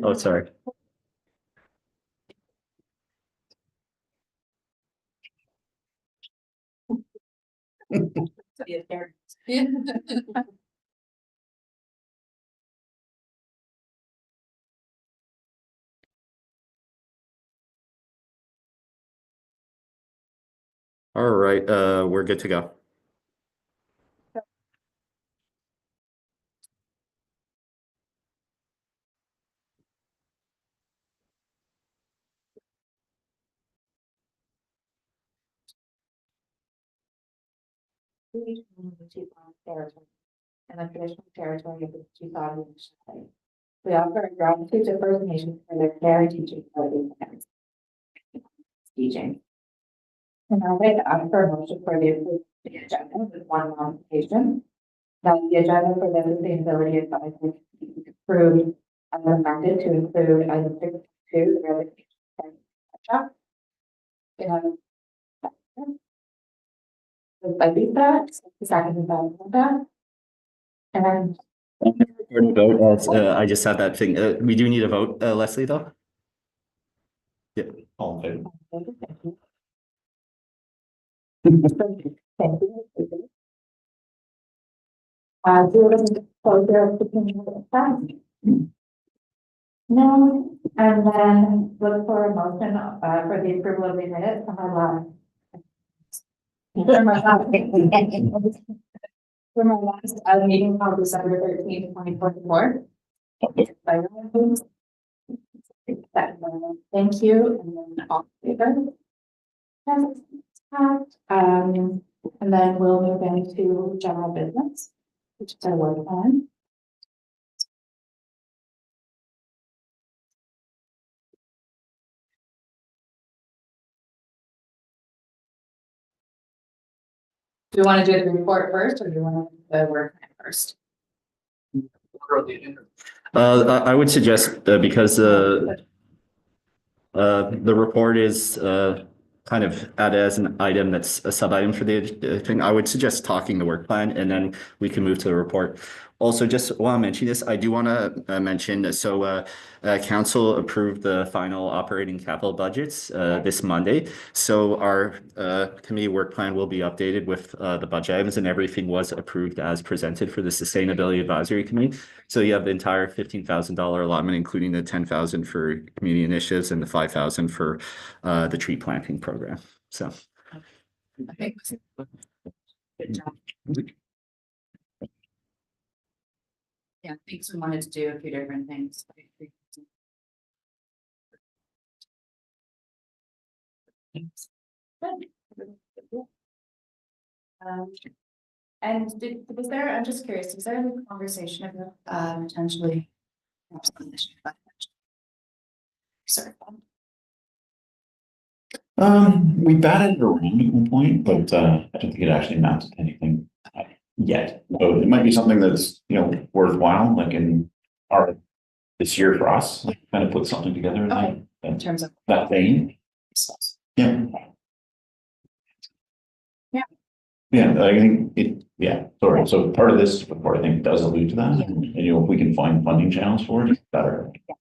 Oh, sorry. All right, we're good to go. Territory and the traditional territory of the Chicago Nation. We offer our gratitude to First Nations for their care and teaching teaching. And I'd like to ask for a motion for the approval of the agenda with one modification. That the agenda for the sustainability advisory be approved as amended to include item 62, the revocation. By Lisa, seconded by Linda. And then Vote. I just had that thing. We do need a vote, Leslie, though. Yeah. All in favor. Thank you. Do you want to close your opinion? No, and then look for a motion for the approval of the minutes from our last. From our last meeting on December 13th, 2024. Thank you, and then all in favor. And then we'll move into general business, which is our work plan. Do you want to do the report first, or do you want to do the work plan first? I would suggest because the report is kind of added as an item that's a sub item for the thing. I would suggest talking the work plan, and then we can move to the report. Also, just while I'm mentioning this, I do want to mention, council approved the final operating capital budgets this Monday. So our committee work plan will be updated with the budget items, and everything was approved as presented for the Sustainability Advisory Committee. So you have the entire $15,000 allotment, including the $10,000 for community initiatives and the $5,000 for the tree planting program. So. Okay. Good job. Yeah, thanks. We wanted to do a few different things. And was there, I'm just curious, was there any conversation about potentially sorry. We batted it around at one point, but I don't think it actually amounted to anything yet. So it might be something that's, worthwhile, like in this year for us, like kind of put something together in terms of that vein. Yeah. Yeah. Yeah, I think sorry. So part of this report, I think, does allude to that. Yeah. And if we can find funding channels for it, it's better. Yeah.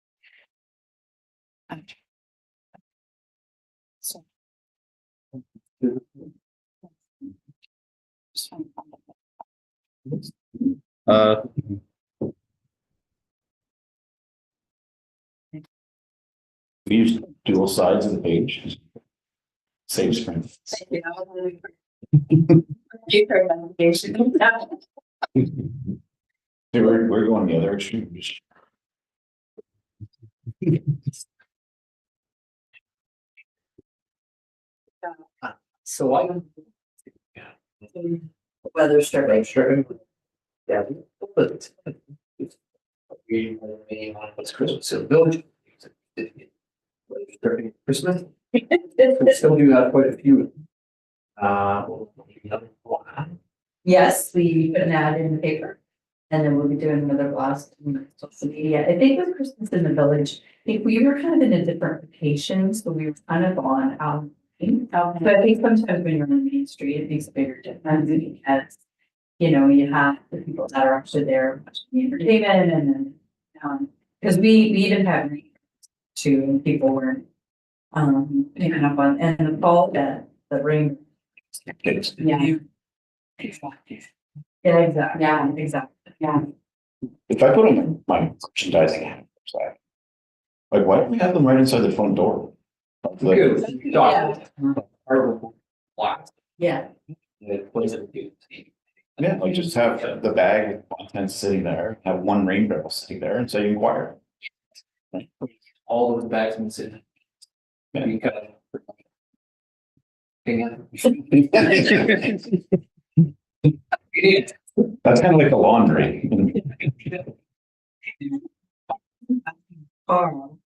So. We use dual sides of the page. Saves print. We're going the other extreme. So I weather stripping. Yeah. But it's Christmas, so village. Christmas. We still do have quite a few. Yes, we put an ad in the paper, and then we'll be doing another blast on social media. I think with Christmas in the village, I think we were kind of in a different location, so we were kind of on but I think sometimes when you're on Main Street, it makes a bigger difference because you have the people that are actually there watching the entertainment, and then Because we even had two and people weren't picking up on, and the fall that the rain. Yeah. Yeah, exactly. Yeah. Exactly. Yeah. If I put on my merchandising hat, like, why don't we have them right inside the front door? Like, Good. Yeah. Our blast. Yeah. It wasn't good. yeah, like just have the bag with contents sitting there, have one rain barrel sitting there and say inquire. All those bags and sitting. Yeah. We kind of. That's kind of like a laundry.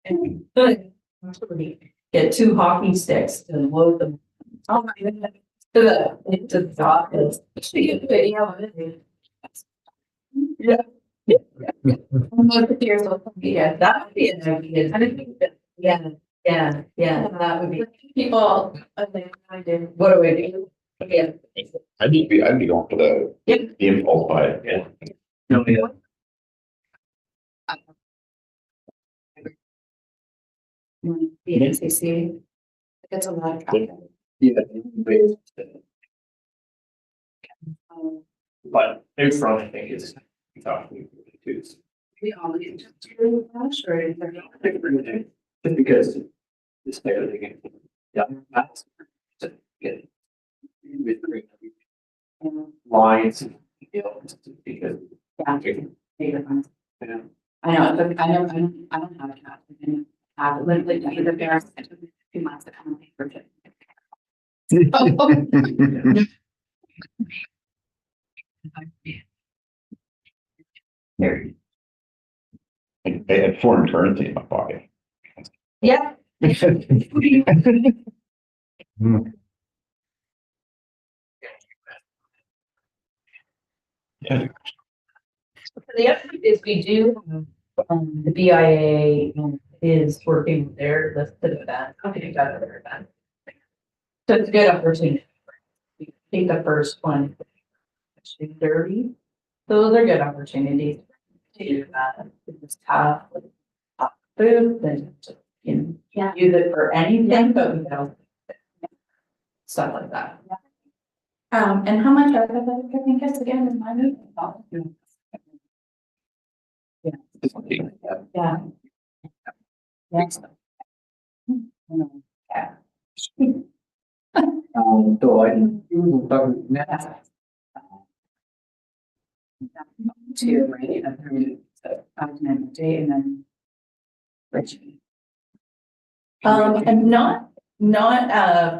And get two hockey sticks and load them. Oh my goodness. Into the office. Should video of it. Yeah. Look at your social media. That would be an idea. I didn't think that. Yeah, that would be. People, I think, I did. What do I do? Yeah. I'd be going for the Yep. impulse buy. Yeah. No, yeah. The NCC. It's a lot of traffic. Yeah. But in front, I think it's. We talked too. We all need to do that, or is there not? Just because it's better they get. Yeah. That's. To get. With lines, you know, because. Yeah. Yeah. I know, but I don't have a cat. I have literally the bears. It took me 2 months to come and pay for it. I had foreign currency in my pocket. Yeah. Yeah, The other thing is we do, the BIA is working with their listed event. Okay, got other event. So it's a good opportunity. I think the first one, actually 30. Those are good opportunities to, just have like, food and, you know, Yeah. use it for anything, but we don't. Stuff like that. And how much are the certificates again in my meeting? Yeah. Yeah. Yeah. So I didn't. Talk next. Two, right? And then so 5 minute day and then. Richie. And not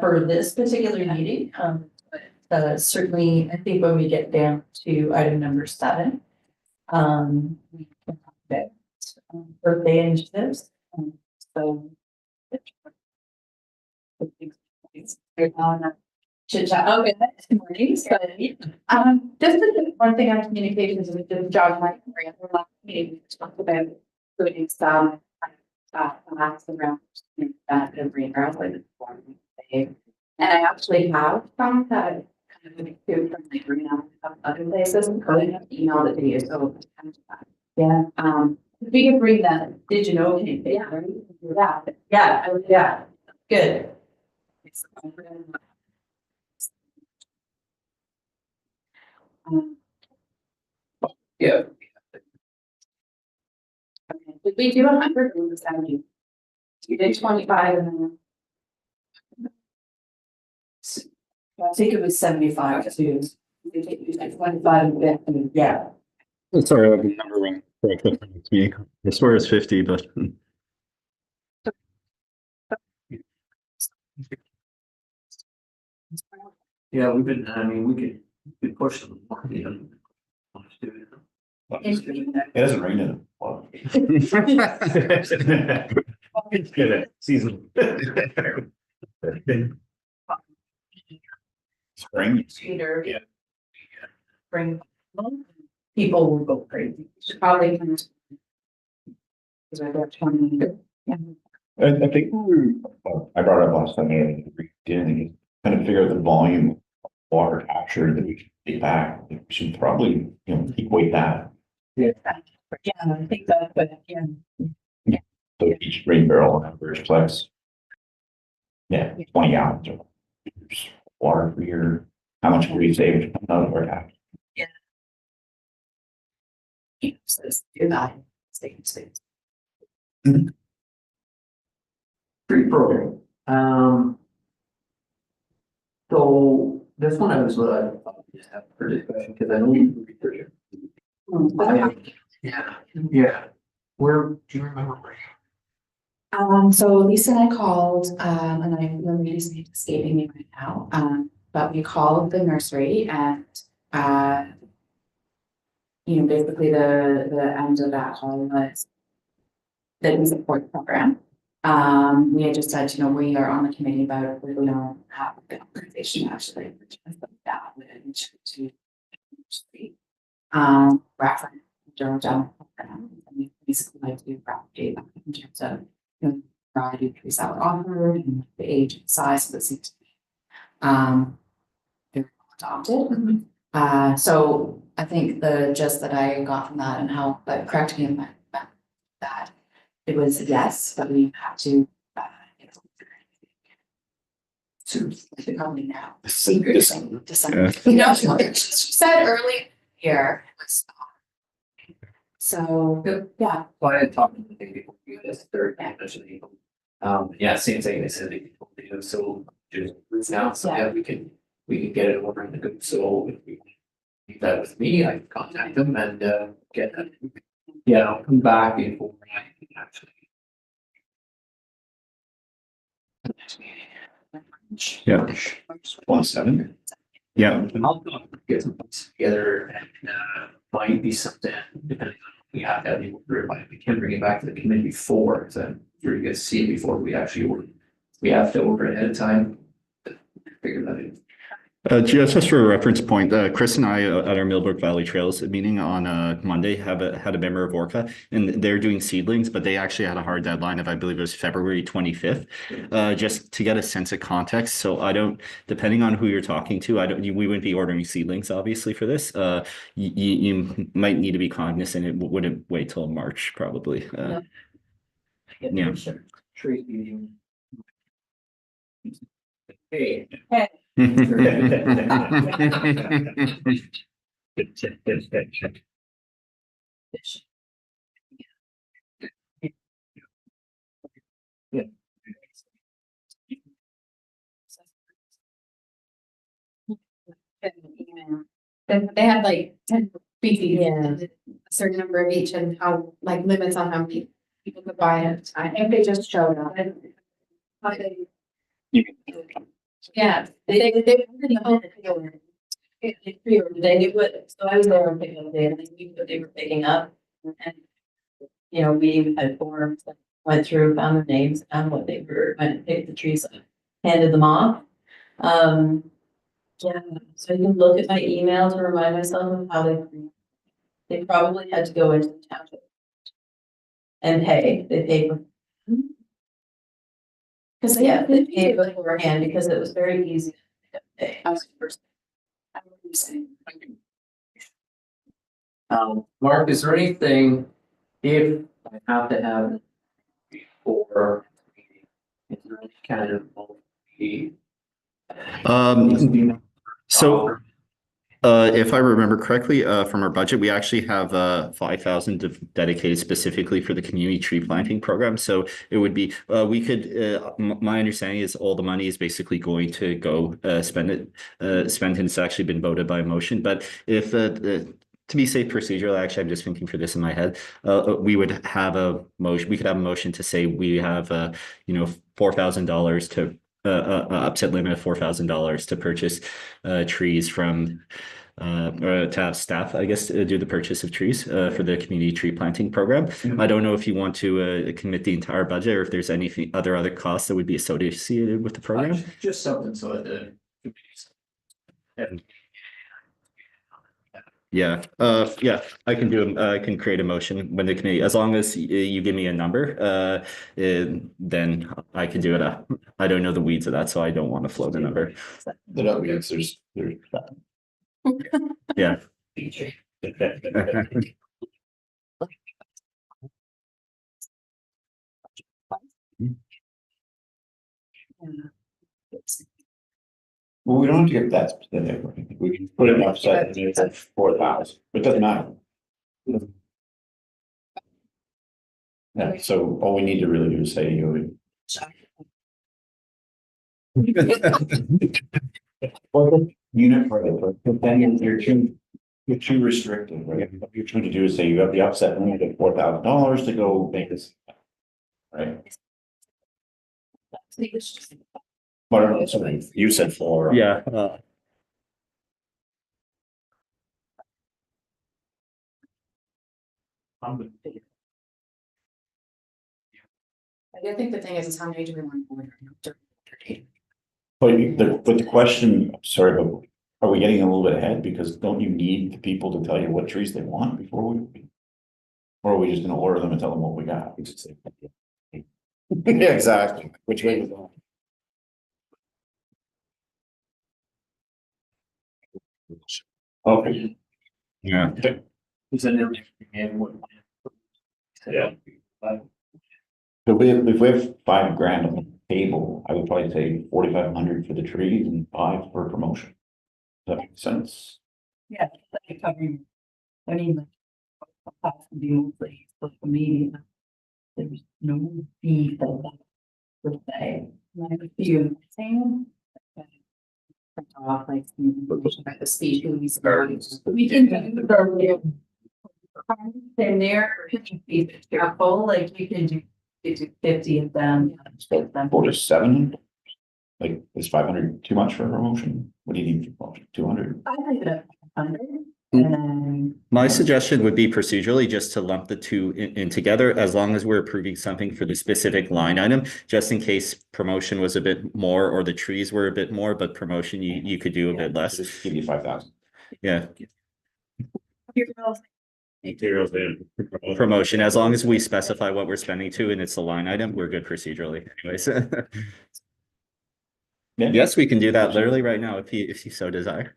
for this particular meeting, but certainly, I think when we get down to item number 7. We can talk about birthday initiatives, so. Chit chat, okay, good morning, so, just one thing on communications with the job market, for last meeting, we talked about putting some. Max around that of green girls like this one. And I actually have some that kind of like food from like green out other places, and probably have emailed it to you, so. Yeah. We can bring that, did you know anything? Yeah, yeah, good. Yeah. Okay, did we do 100 or 70? We did 25 and then. I think it was 75 too. We did use like 25 and 50. Yeah. Sorry, I have the number one correct with me. I swear it's 50, but Yeah, we've been, I mean, we could push them. You know, let's do it. it hasn't rained in a while. it's good. Season. Spring. Peter. Yeah. Bring. People will go crazy. Should probably. Because I got 20. Yeah. I think I brought it up last time, I didn't kind of figure out the volume of water captured that we should take back. We should probably, equate that. Yeah. Yeah, I think that, but yeah. So each rain barrel will have first flex. Yeah, 20 gallons of water for your, how much will you save out of our tap? So let's do that. Stay. Tree program. So this one I was, thought we just have for discussion, because I know we research it. Yeah. Where, do you remember where? So Lisa and I called, and the lady's name is escaping me right now, but we called the nursery and, basically the end of that call was that we support the program. We had just said, we are on the committee, but we don't have a good organization actually, which is that to reference general program. And we basically like to propagate that in terms of variety of trees that were offered and the age and size that seems to be very well adopted. So I think the gist that I got from that and how, but correct me if I'm wrong, that it was yes, but we have to probably now. December. December. She said early here. So, yeah. So I had talked to the day before you guys, third, actually. Yeah, same thing, they said they could do, so just proof now, so yeah, we can get it over in the good, so if we leave that with me, I can contact them and get that. Yeah, I'll come back before I can actually. Next meeting. Yeah. 17. Yeah. I'll get some things together and might be something, depending on, we have to have the order, but we can bring it back to the committee before, so for you guys to see it before we actually order. We have to order ahead of time. Figure that out. Just for a reference point, Chris and I at our Millbrook Valley Trails meeting on Monday had a member of Orca, and they're doing seedlings, but they actually had a hard deadline of, I believe it was February 25th, just to get a sense of context. So I don't, depending on who you're talking to, we wouldn't be ordering seedlings obviously for this. You might need to be cognizant. It wouldn't wait till March probably. Yeah. Tree meeting. Hey. They had like 10 species, a certain number of each and how, like limits on how many people could buy it. I think they just showed up. Yeah, they knew what, so I was there on pickup day and they knew what they were picking up. And, we had forms that went through, found their names, found what they were, went and picked the trees up, handed them off. Yeah, so I can look at my email to remind myself of how they probably had to go into the township and pay, they paid. Because they paid beforehand because it was very easy to pay. I was the first. I remember you saying. Mark, is there anything, if I have to have before, is there any kind of So if I remember correctly, from our budget, we actually have 5,000 dedicated specifically for the community tree planting program. So it would be, we could, my understanding is all the money is basically going to go spend and it's actually been voted by motion. But if to be safe procedurally, actually, I'm just thinking for this in my head, we would have a motion, we could have a motion to say we have, $4,000 to upset limit of $4,000 to purchase trees from or to have staff, I guess, do the purchase of trees for the community tree planting program. I don't know if you want to commit the entire budget or if there's anything other costs that would be associated with the program. Just something so that Yeah, I can do. I can create a motion when the committee, as long as you give me a number, then I can do it. I don't know the weeds of that, so I don't want to float a number. The numbers, there's. Yeah. Well, we don't have to get that specific. We can put it upset and it's at 4,000, it doesn't matter. Yeah, so all we need to really do is say, you know, unit price, but then you're too restrictive, right? What you're trying to do is say you have the upset limit of $4,000 to go make this. Right? But sorry, you said 4. Yeah, I think the thing is how many do we want to order? But the question, sorry, but are we getting a little bit ahead? Because don't you need the people to tell you what trees they want before we? Or are we just gonna order them and tell them what we got? Yeah, exactly. Which way is that? Okay. yeah. Is that everything? And what? Yeah. So if we have $5,000 on the table, I would probably say 4,500 for the trees and 5 for promotion. Does that make sense? Yeah, like covering, I mean, like, cost would be mostly social media. There's no fee for that, per se. Like, if you saying. Print off like some information about the species. We can do the. They're near, if they're full, like you can do 50 of them. 4 to 7. Like, is 500 too much for a promotion? What do you need for promotion? 200? I leave it at 100 and then. My suggestion would be procedurally just to lump the two in together, as long as we're approving something for the specific line item, just in case promotion was a bit more or the trees were a bit more, but promotion you could do a bit less. Just give you 5,000. Yeah, Materials in. promotion, as long as we specify what we're spending to and it's a line item, we're good procedurally anyways. Yeah. Yes, we can do that literally right now if you so desire.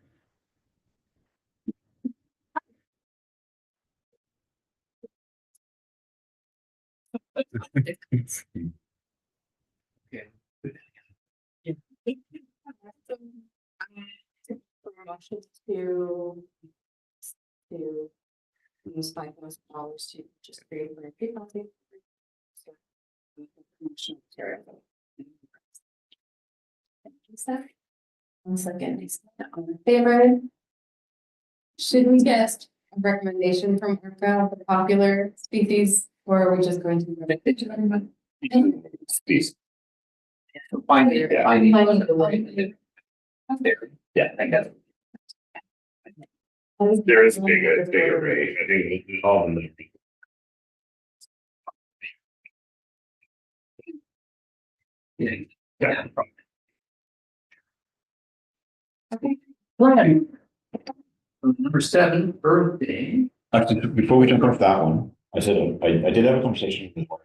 Motion to use $5,000 to just create a people. One second, all in favor? Should we get a recommendation from ARPA for popular species, or are we just going to? Please. Finding Finding the way. There, yeah, I got it. There is a bigger range, I think all of them. Yeah. Okay. Right. Number 7, Earth Day. Actually, before we jump off that one, I said, I did have a conversation with Laura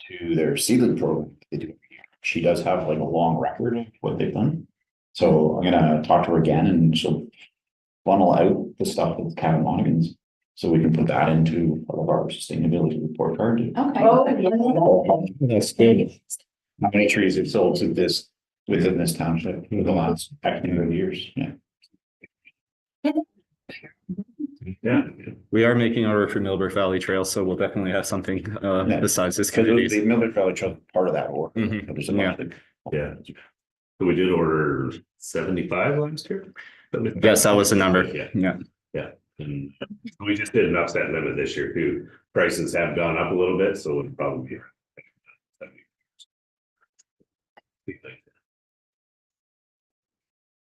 to their seedling program they do every year. She does have like a long record of what they've done. So I'm gonna talk to her again and she'll funnel out the stuff with Kevin Monaghan's. So we can put that into part of our sustainability report card. Okay. That's good. How many trees have sold to this within this township in the last X number of years? Yeah. Yeah. We are making our way for Millbrook Valley Trail, so we'll definitely have something Yeah. besides this Because community. the Millbrook Valley Trail is part of that work. Mhm. There's a bunch of- Yeah. So we did order 75 last year? Yes, that was the number. Yeah. Yeah. And we just did an upset limit this year too. Prices have gone up a little bit, so it'd probably be. around 70.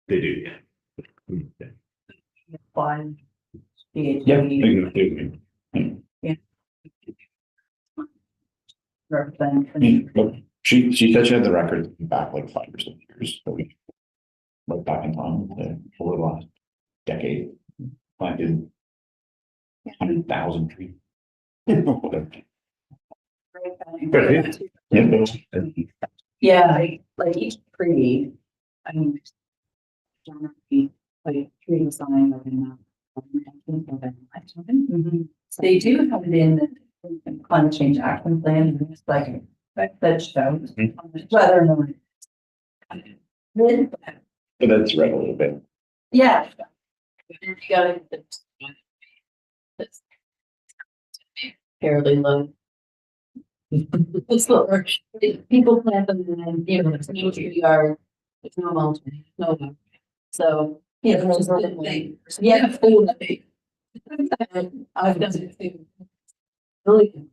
They do, yeah. Yeah. Fine. Yeah. But she said she had the record back like 5 or 6 years, so we went back in time over the last decade, planted 100,000 trees. Yeah, like each tree, I mean. Generally, like tree design like in. They do have it in the climate change action plan, and it's like that shows whether or not. That's read a little bit. Yeah. You gotta. That's fairly low. It's lower. People plant them and, you know, it's no tree yard, it's no mountain, no. So, yeah, it's just a thing. Yeah. I've done it too. Really.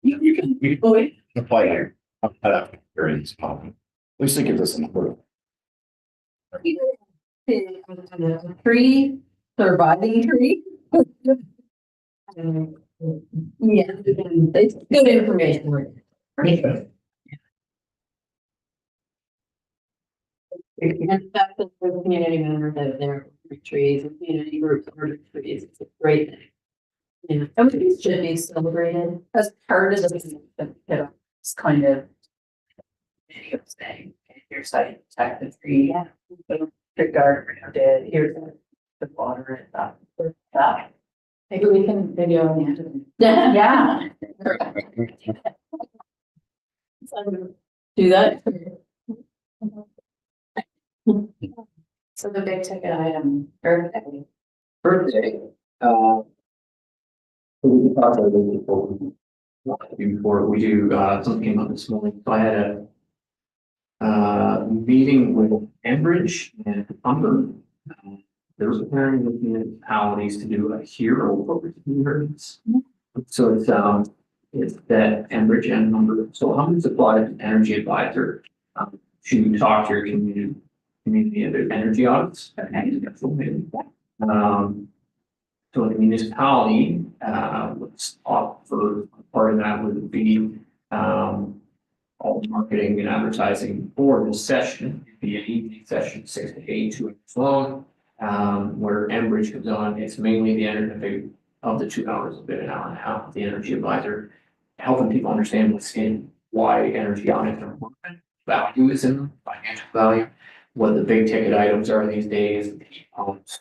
You can Oh, apply here. Variance problem. At least it gives us a number. Tree, surviving tree. Yeah, it's good information. In fact, the community members that are there, for trees, and community groups order trees, it's a great thing. Yeah, And these should be celebrated as part of the, it's kind of. Video saying, here's how you protect the tree. Yeah. The guard around it, here's the water and that. Maybe we can video on the. Yeah. Do that. So the big ticket item, Earth Day. Birthday, so we can talk about it before we do, something came up this morning, so I had a meeting with Enbridge and Humber. They're preparing with municipalities to do a hero program. So it's that Enbridge and Humber, so Humber's applied as an energy advisor, to talk to your community of energy audits. So the municipality, was offered, part of that would be, all the marketing and advertising for this session, it'd be an evening session, 6 to 8, 2 hours long. Where Enbridge comes on, it's mainly the energy of the 2 hours, a bit an hour and a half, the energy advisor, helping people understand what's in, why energy audits are important, value is in them, financial value, what the big ticket items are these days, heat pumps,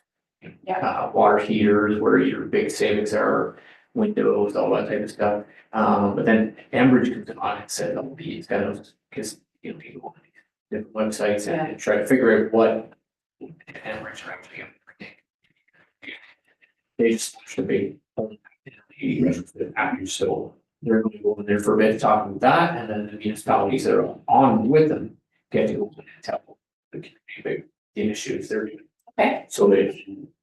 water heaters, where your big savings are, windows, all that type of stuff. But then Enbridge comes on and said, oh, these kind of, because, you know, people on these different websites and try to figure out what Enbridge are actually going to predict. They just launched a big package, so they're going to go in there for a bit talking about that, and then the municipalities that are on with them get to go and tell the community the initiatives they're doing. Okay.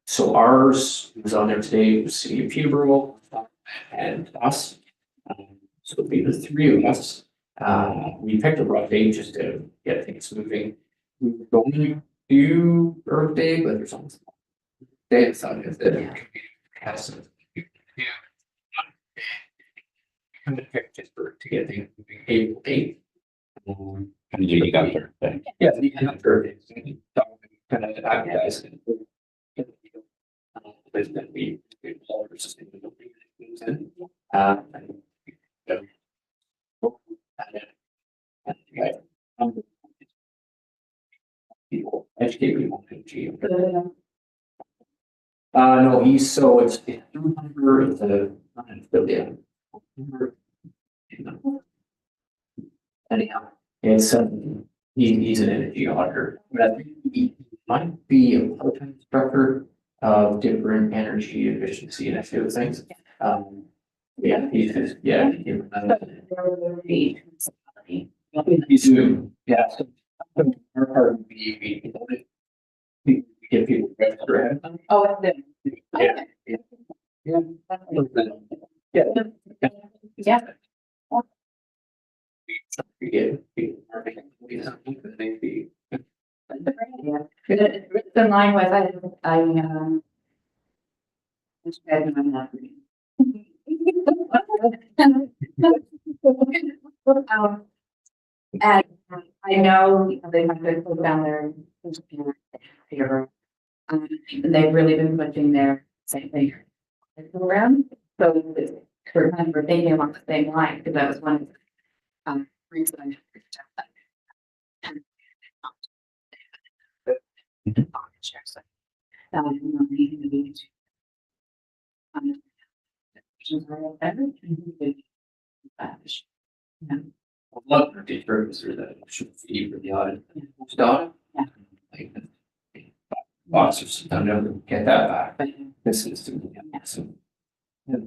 So ours was on there today, was City of Peterborough and us. So it'll be the three of us. We picked a rough date just to get things moving. We were going to do Earth Day, but there's almost day decided that the community has some. I'm gonna pick just to get things moving April 8th. And you got there. Okay. Yeah, you can have Earth Day. So you can talk, kind of advertise it. There's gonna be all your sustainability things in. People, educate people to achieve. No, it's through Humber, it's a, yeah. Anyhow, it's, he's an energy auditor, but I think he might be a part-time instructor of different energy efficiency and that sort of things. Yeah, he's just, yeah. He's doing, yeah, so our part would be, we get people to register ahead of time. Oh, it's them. Yeah. Yeah. Yeah. Yeah. We get people marketing, maybe. Yeah. It's in line with, which guys am I not reading? And I know they have to go down there. And they've really been pushing their same thing around. So it's we're thinking along the same line, because that was one of the reasons I reached out. A lot of the purposes that should fee for the audit. Who's the audit? Yeah. Like, officers, don't know, get that back. But This is, so. Yeah.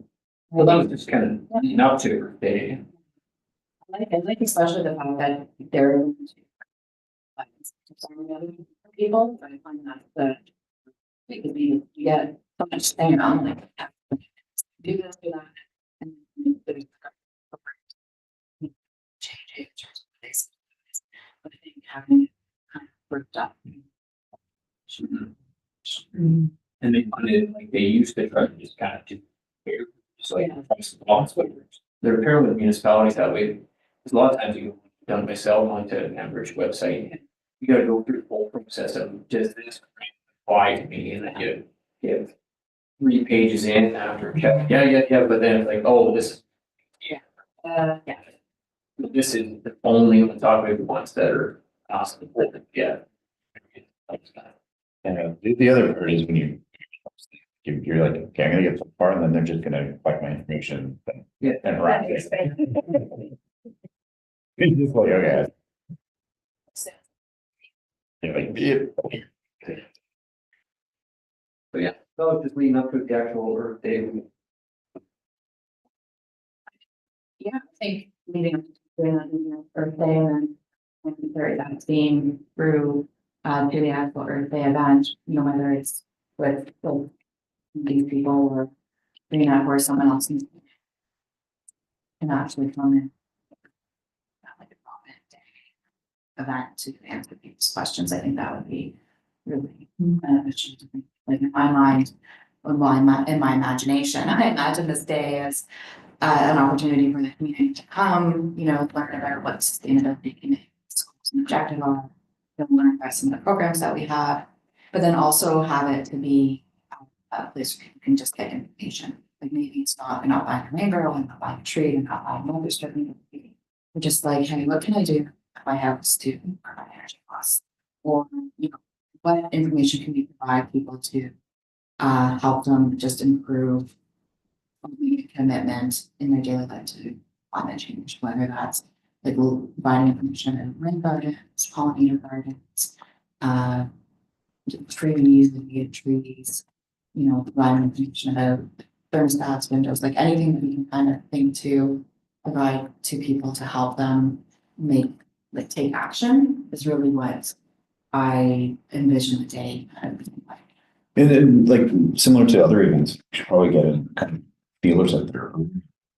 Well, that was just kind of not to, they, I like especially the fact that they're. Like, some other people, but I find that because we get so much thing on like. Do this, do that. And there's. Change it, this. But I think having it kind of worked up. and they put it, like, they used to try to just kind of do. Just like, they're paired with municipalities that way. There's a lot of times you go done myself onto an Enbridge website. You gotta go through the whole process of just this apply to me, and then you give 3 pages in after check, yeah, but then it's like, oh, this. Yeah. This is the only on top of the ones that are asking for it, yeah. And the other part is when you're like, okay, I'm gonna get so far, and then they're just gonna collect my information Yeah. and wrap it. It's just like, okay. You're like, yeah. But yeah, so just leading up to the actual Earth Day. Yeah, I think leading up to doing that, you know, Earth Day and then. And there that's being through to the actual Earth Day event, you know, whether it's with these people or bringing up where someone else needs. Can actually come in. Like a moment day event to answer these questions. I think that would be really beneficial to me. Like in my mind, well, in my imagination, I imagine this day as an opportunity for the community to come, you know, learn about what sustainability can make schools an objective are, to learn about some of the programs that we have, but then also have it to be a place where people can just get information. Like maybe it's not, you're not buying a rainbow, I'm not buying a tree, I'm not buying another stripping. We're just like, hey, what can I do if I have a student or my energy costs? Or, you know, what information can we provide people to help them just improve commitment in their daily life to climate change, whether that's like providing information in rain gardens, pollinator gardens, trees, native trees, you know, providing information about thermostats, windows, like anything that we can kind of think to provide to people to help them like take action is really what I envision the day kind of being like. And then, like, similar to other events, we should probably get a kind of feelers out there.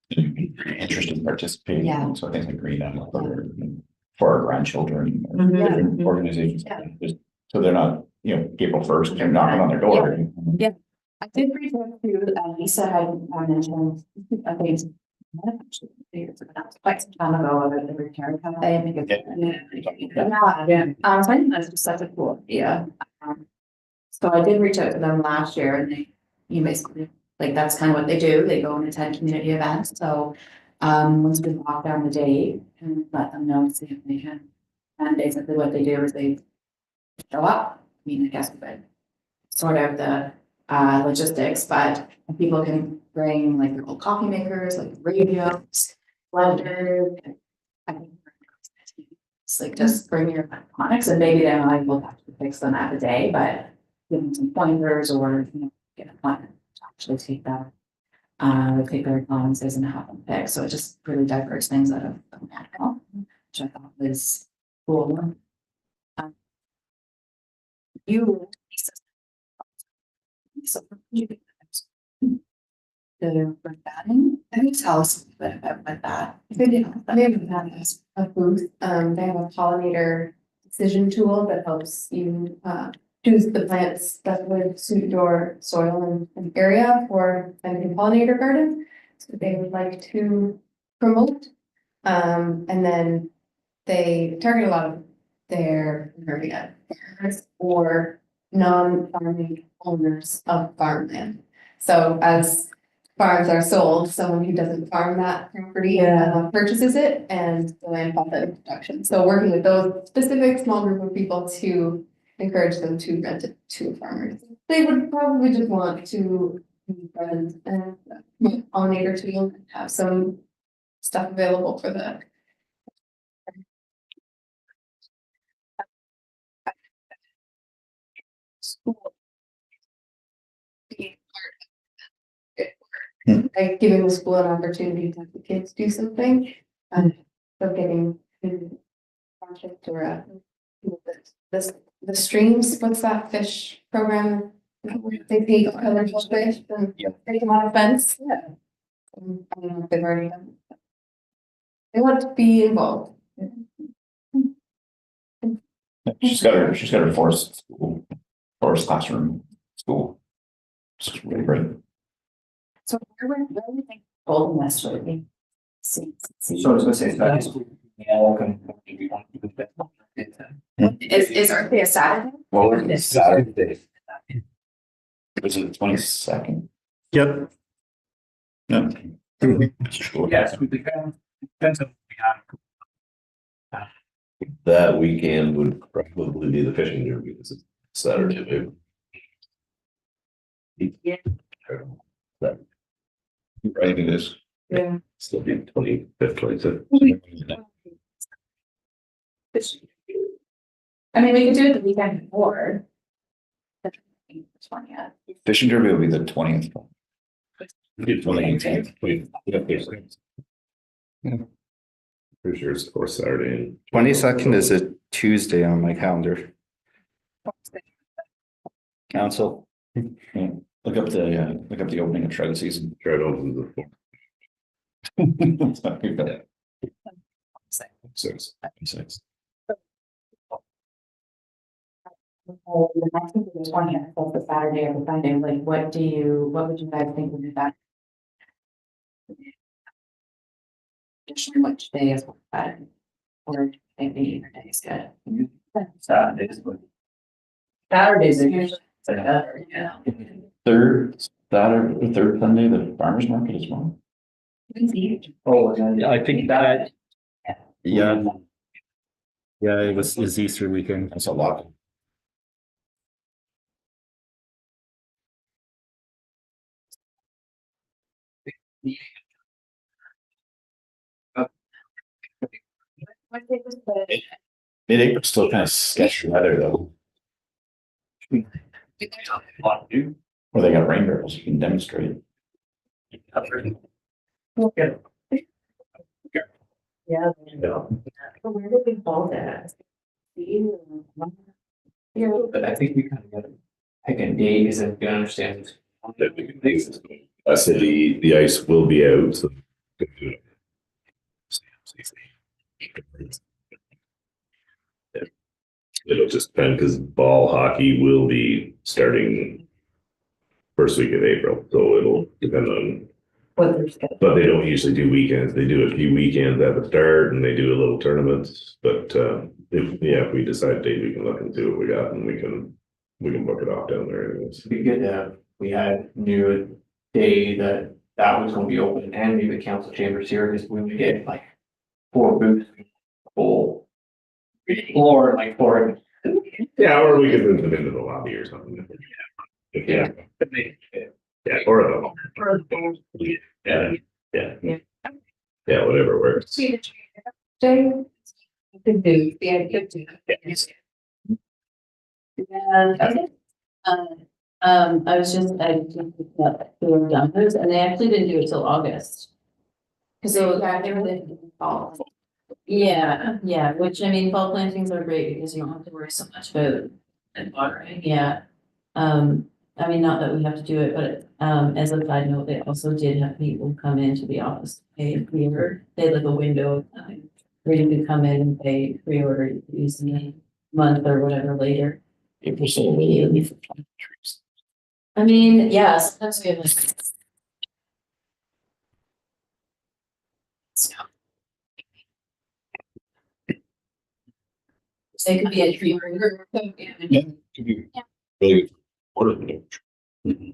Interested in participating. Yeah. So things like Green Emma for our grandchildren, or Mhm. different Yeah. organizations. Yeah. So they're not, you know, April 1st, they're knocking on their door. Yeah. I did reach out to Lisa had mentioned, I think it's quite some time ago about the repair cafe because. So I think that's just such a cool idea. So I did reach out to them last year and you basically, like, that's kind of what they do. They go and attend community events. So, once we walk down the date and let them know, see if they can. And basically what they do is they show up. I mean, I guess, but sort of the logistics, but people can bring like their old coffee makers, like radios, blenders. I think it's like just bring your electronics and maybe they're not able to actually fix them at the day, but give them some pointers or, you know, get an appointment to actually take that. Take their appliances and have them fixed. So it just really diverse things out of the manual, which I thought was cool. You. So the batting, can you tell us a bit about that? We have a booth, they have a pollinator decision tool that helps you choose the plants that would suit your soil and area for having a pollinator garden. So they would like to promote, and then they target a lot of their area or non-farming owners of farmland. So as farms are sold, someone who doesn't farm that property purchases it and the land falls out of production. So working with those specific small group of people to encourage them to rent it to a farmer. They would probably just want to be present and pollinator tool and have some stuff available for the school. Being part of it. Like giving the school an opportunity to have the kids do something, of getting a project or the streams, what's that fish program? They feed colorful fish and Yeah. take them on a fence. Yeah. I don't know if they've already done. It. They want to be involved. She's got her forest school, forest classroom school. It's really great. So where do you think Golden West would be? See. So I was gonna say, that's. All can. Is Earth Day a Saturday? Well, It's Saturday. is it 22nd? Yep. No. Yes, we depends on we have. That weekend would probably be the fishing derby because it's Saturday. Yeah. Right, it is. Yeah. Still be 25th, 26th. I mean, we could do it the weekend before. The 20th. Fishing derby will be the 20th. Pretty sure it's the fourth Saturday. 22nd is a Tuesday on my calendar. Council. Yeah. Look up the opening of trout season. Trout opens the fourth. Six. Oh, the 19th to the 20th, that's the Saturday or the Sunday, like, what would you guys think would be that? Additionally, which day is better? Or maybe either day is good. Saturdays, but. Saturdays are usually better, yeah. Third Sunday, the farmer's market is one. Oh, and then I think that. Yeah. Yeah, it's Easter weekend. That's a lot. What day was the? Mid-April, still kind of sketchy weather though. Or they got rain barrels, you can demonstrate. Yeah. But where did we hold that? But I think we kind of gotta pick a date, because I'm gonna understand. I said the ice will be out, so. It'll just depend because ball hockey will be starting first week of April, so it'll depend on. What their schedule. But they don't usually do weekends. They do a few weekends at the start and they do a little tournaments. But if we decide date, we can look and see what we got and we can book it off down there anyways. It'd be good to, we had knew a day that was gonna be open and maybe the council chambers here, because we would get like 4 booths. Full. Or like 4. Yeah, or we could move them into the lobby or something. Yeah. Yeah, or the. Yeah. Yeah, whatever works. See the Jay? Could do. Yeah, good to. And okay. I just looked up who have done those, and they actually didn't do it till August. So, yeah, they were in the fall. Yeah, which I mean, fall plantings are great because you don't have to worry so much about and watering, yeah. I mean, not that we have to do it, but as a side note, they also did have people come into the office, pay a pre-order. They had like a window of time where you could come in and pay pre-order using a month or whatever later. April, so immediately for trees. I mean, yeah, sometimes we have like. They could be a tree order. Yeah, could be really good. Yeah,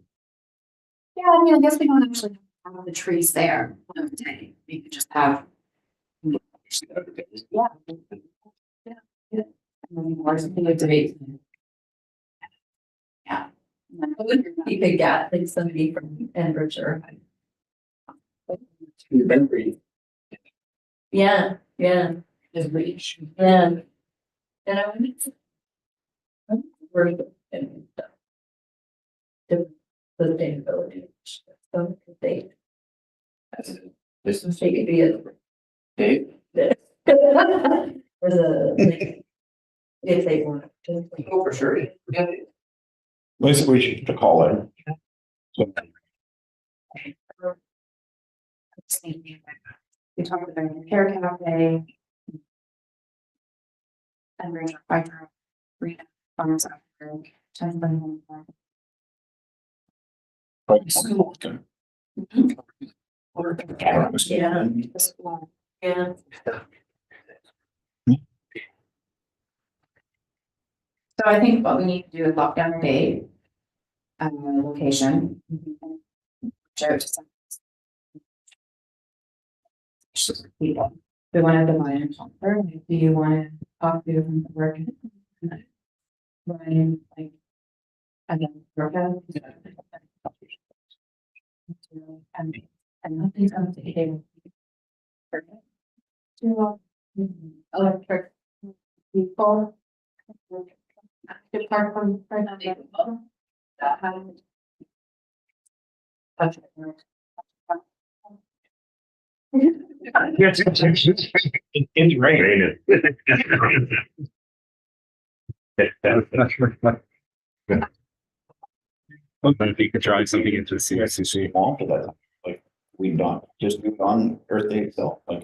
I mean, I guess we don't actually have the trees there on the day. We could just have. Yeah. Yeah. And then or something like debate. Yeah. You could get like somebody from Enbridge. Yeah, yeah. Is reach. Yeah. And I would. We're. sustainability. So they, This is. they could be a. Okay. Or the, like, if they want. to. Oh, for sure. Yeah. Lisa, we should call it. So, We talked about the Care Cafe. And bring up Piper, read farms after, ten million. right, school. Yeah. Yeah. So I think what we need to do is lock down a date. Location. Show it to some. People. We want to divide and conquer, like, do you want to talk to them work? Ryan, like. Again, work out. And nothing's going to take it. Perfect. To electric people. Depart from. That happened. It's raining. If you could try something into the CRCC. Small for that, like, we don't, just do it on Earth Day itself, like.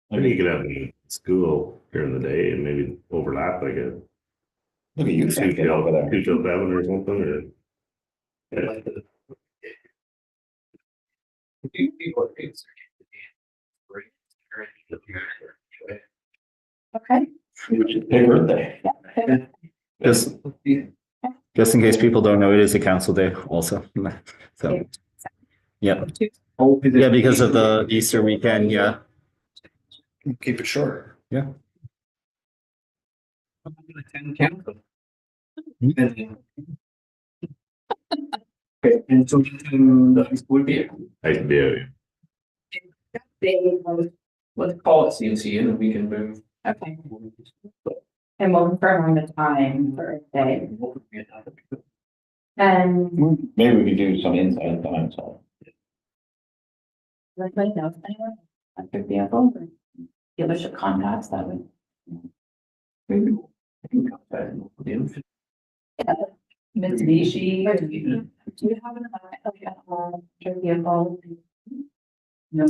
Maybe you could have a school during the day and maybe overlap like a Look at you, two get over there. till seven or something, or. Yeah. Okay. We should pick Earth Day. Just in case people don't know, it is a council day also. So, yeah, yeah, because of the Easter weekend, yeah. Keep it short. Yeah. Okay, and so the would be, I do. let's call it CNC and then we can move. Okay. And we'll confirm on the time for a day. And Maybe we could do some inside time, so. let me know if anyone that could be able, or dealership contacts that would. Mitsubishi. Do you have an, like, your vehicle? No.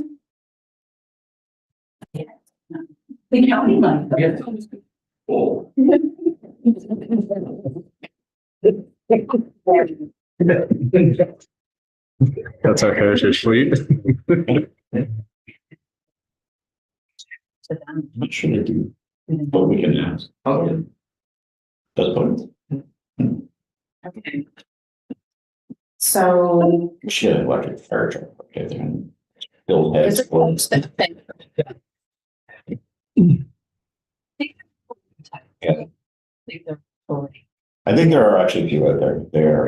Yeah. No. The county line. Yeah. Oh. That's our heritage fleet. What should I do? But we can ask. Oh, That's what. Okay. So. We should have electric fire truck. Okay, they're gonna build heads. Yeah. I think there are actually a few out there. They're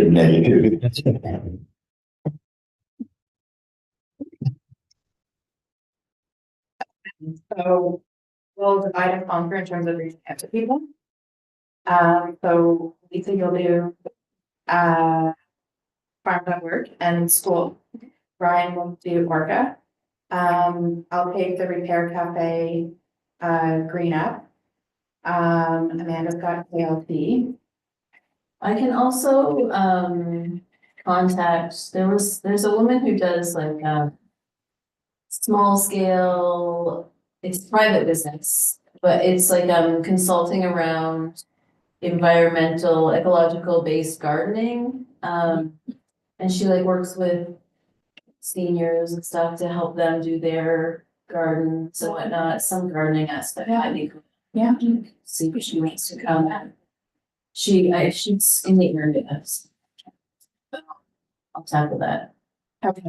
negative. So we'll divide and conquer in terms of reaching out to people. So Lisa, you'll do farm.work and school. Brian will do Orca. I'll take the repair cafe, green up. Amanda's got KLP. I can also contact, there's a woman who does like small scale, it's private business, but it's like consulting around environmental, ecological based gardening. And she like works with seniors and stuff to help them do their gardens and whatnot, some gardening aspect. Yeah. See if she wants to come. She's in the area. I'll tackle that. Okay.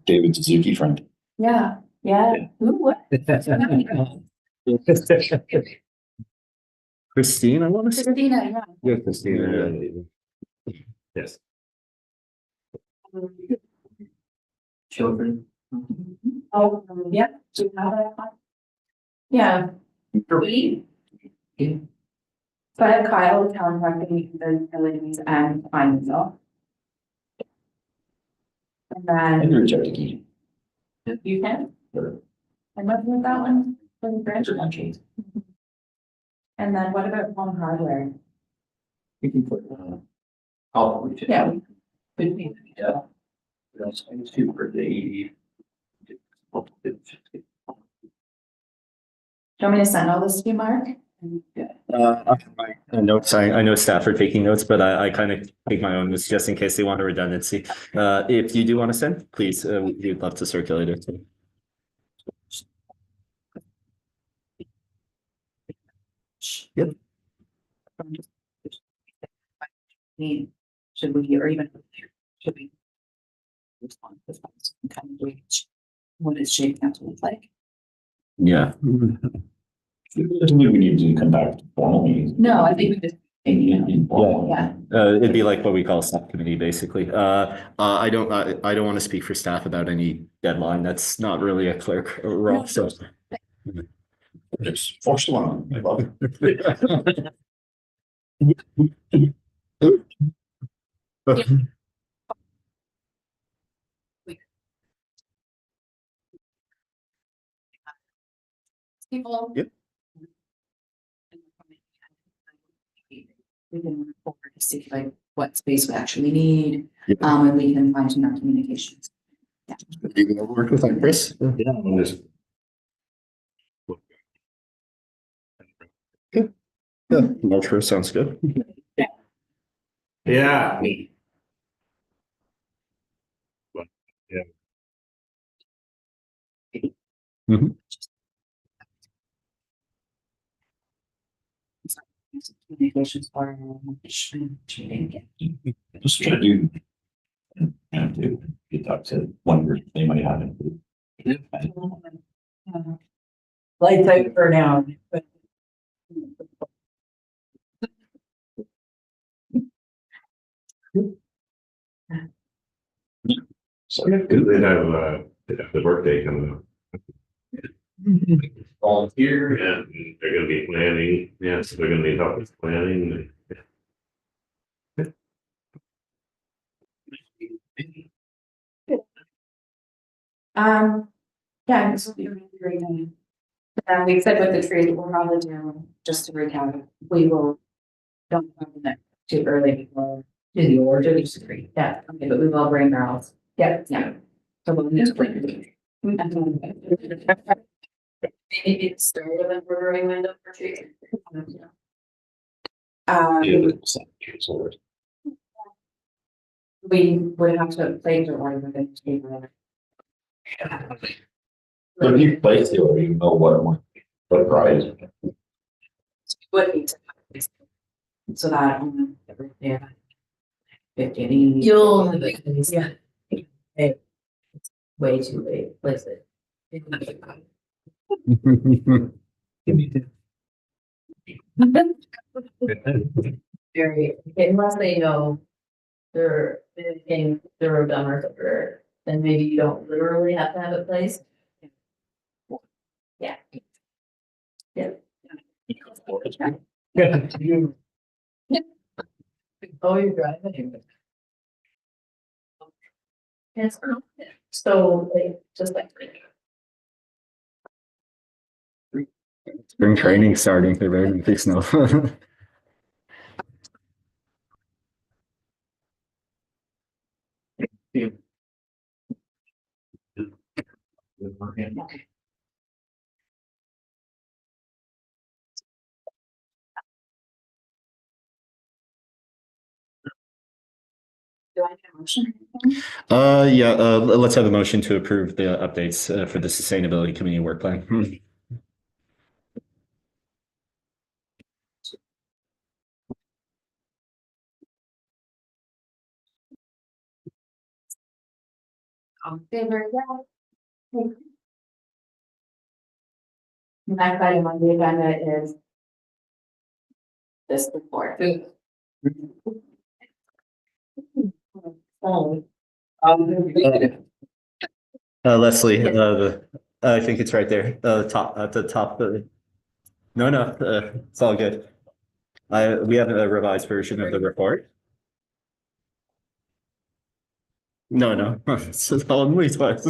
David Suzuki friend. Yeah. Yeah. Who, what? Christine, I want to say. Christina, yeah. Yeah, Christina. Yes. children. Oh, yeah. Do you have that? Yeah. For me. Yeah. So I have Kyle, town marketing, facilities and financial. And I then can reach out to Keaton. you can, Sure. I'm looking at that one, for the branch. Sure, Keaton. And then what about home hardware? We can put, I'll reach out. Yeah. Could be, yeah. That's two for the. Do you want me to send all this to you, Mark? My notes, I know staff are taking notes, but I kind of take my own notes just in case they want a redundancy. If you do want to send, please, we'd love to circulate it. Yep. Should we, or even, should we? Respond to this, kind of reach what it's shaping out to look like. Yeah. I don't think we need to come back to formal meetings. No, I think we just. Informal. Yeah. It'd be like what we call subcommittee, basically. I don't want to speak for staff about any deadline. That's not really a clerk role, so. It's force one, I love it. People. Yep. We can move forward to see like what space we actually need, Yep. and we can fine tune our communications. You gonna work with like Chris? Yeah, I'm just. Yeah, March 1st sounds good. Yeah. Mhm. Communications for. Just try to do. And do, you talk to one group, they might have it. Lights out for now, but. So. They'd have the birthday coming up. Volunteer and they're gonna be planning, yes, they're gonna be helping with planning. Yeah, this will be really great. We said with the trees, we'll probably do, just to recap, we will. Don't have the next too early before. Do the order, just agree. Yeah, okay, but we will bring barrels. Yeah. Yeah. So we'll just bring. Maybe the start of an ordering window for trees. We would have to place the order within the table. So if you place the order, you know what price. Would need to. So that, every day. 50. You'll have it, yeah. It's way too late, place it. Very, unless they know they're in the road dumber cover, then maybe you don't literally have to have it placed. Yeah. Yeah. Oh, you're driving. Yes, so like, just like. Spring training starting, they're very big snow. Do I have a motion? Yeah, let's have a motion to approve the updates for the Sustainability Committee work plan. All in favor, yeah. The next item on the agenda is this report. Leslie, I think it's right there, top, at the top. No, it's all good. We have a revised version of the report. No, it's all in twice.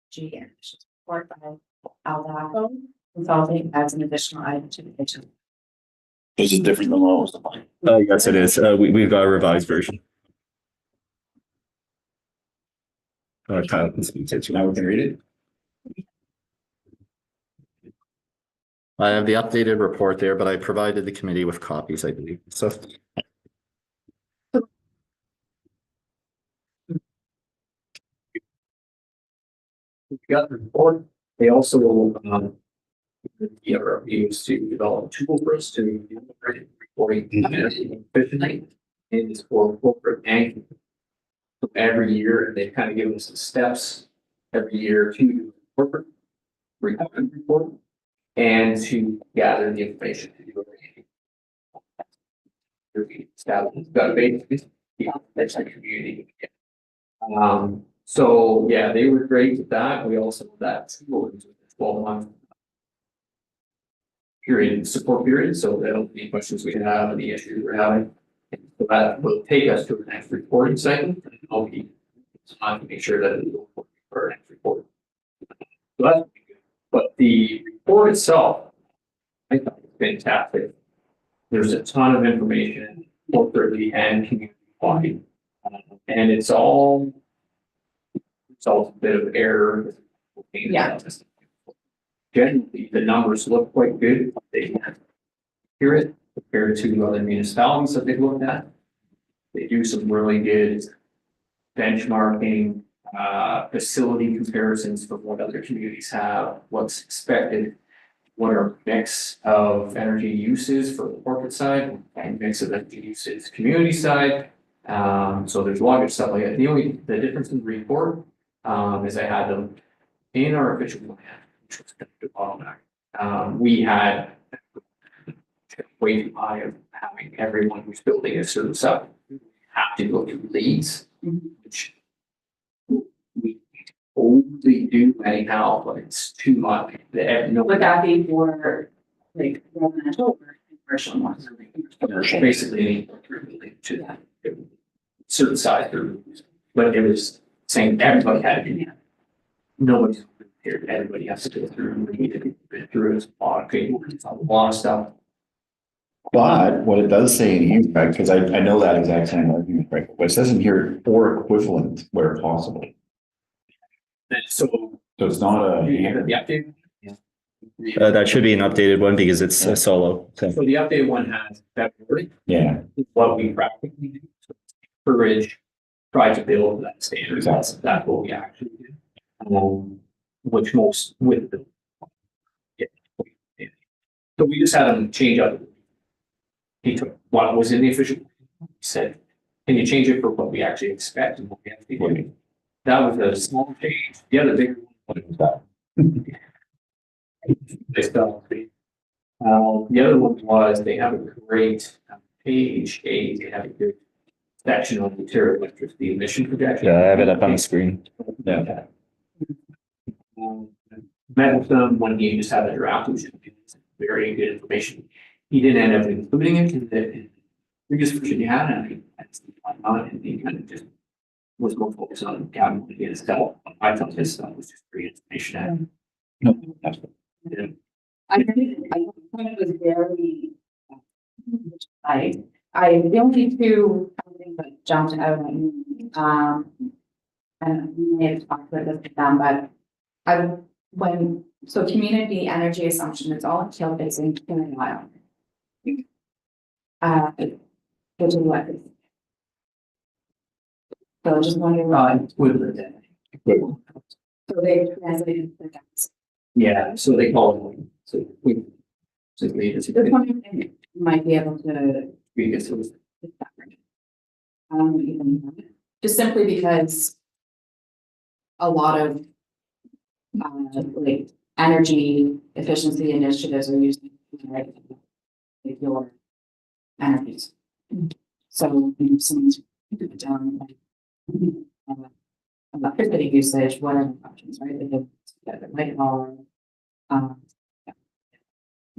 G and report by Aldaco Consulting as an additional item to the agenda. Is it different than what was the plan? Yes, it is. We've got a revised version. Kyle can speak to it. Now we can read it? I have the updated report there, but I provided the committee with copies, I believe. So We got the report. They also, the reviews to develop a tool for us to reporting efficiently. And it's for corporate banking. So every year, they've kind of given us the steps every year to do corporate report and to gather the information to do it. Got a base, that's the community. So yeah, they were great with that. We also that tool is a 12-month period, support period. So that'll be questions we have and the issues we're having. So that will take us to the next reporting cycle. And I'll be on to make sure that it will work for our next report. So that's good. But the report itself, I thought was fantastic. There's a ton of information, corporately and community-wide, and it's all a bit of error. Yeah. Generally, the numbers look quite good. They hear it compared to other municipalities that they've looked at. They do some really good benchmarking, facility comparisons for what other communities have, what's expected, what our mix of energy uses for the corporate side, and mix of energy uses community side. So there's a lot of stuff like that. The difference in the report, is I had them in our official plan, which was the bottleneck. We had way too high of having everyone who's building a certain stuff have to go through leads, which we only do anyhow, but it's too much. Would that be for like residential or commercial ones? Basically, related to certain size groups, but it was saying everybody had to do that. Nobody's here, everybody has to go through, and we need to go through as a lot of people, it's a lot of stuff. But what it does say in here, right, because I know that exact same argument, right, but it says in here, or equivalent where possible. And so, So it's not do you have a. the update? that should be an updated one because it's a solo. So the updated one has February, Yeah, what we practically do. So encourage, try to build that standard. Exactly. That's what we actually do. Which most with the. Yeah. So we just had them change up. He took what was in the official, he said, can you change it for what we actually expect and what we actually do? That was a small change. The other big one was that. They still, the other one was they have a great page 8, they have a good section on Ontario electricity emission projection. Yeah, I have it up on the screen. Yeah. Met with them when he just had a draft, which is very good information. He didn't end up including it in the previous version he had, and he kind of just was more focused on Gavin and his stuff. I thought his stuff was just great information. no, absolutely. Yeah. I think it was very. The only two things that jumped out at me, and we may have talked about this with them, but so community energy assumption, it's all killed based in a while. Which is what. So I was just wondering, With the so they translated the guys. yeah, so they call it, so we. So we just. Just wondering if you might be able to. Because it was. Just simply because a lot of like energy efficiency initiatives are using like your energies. So if someone's put it down like electricity usage, what are the options, right? They have, the light bulb, yeah.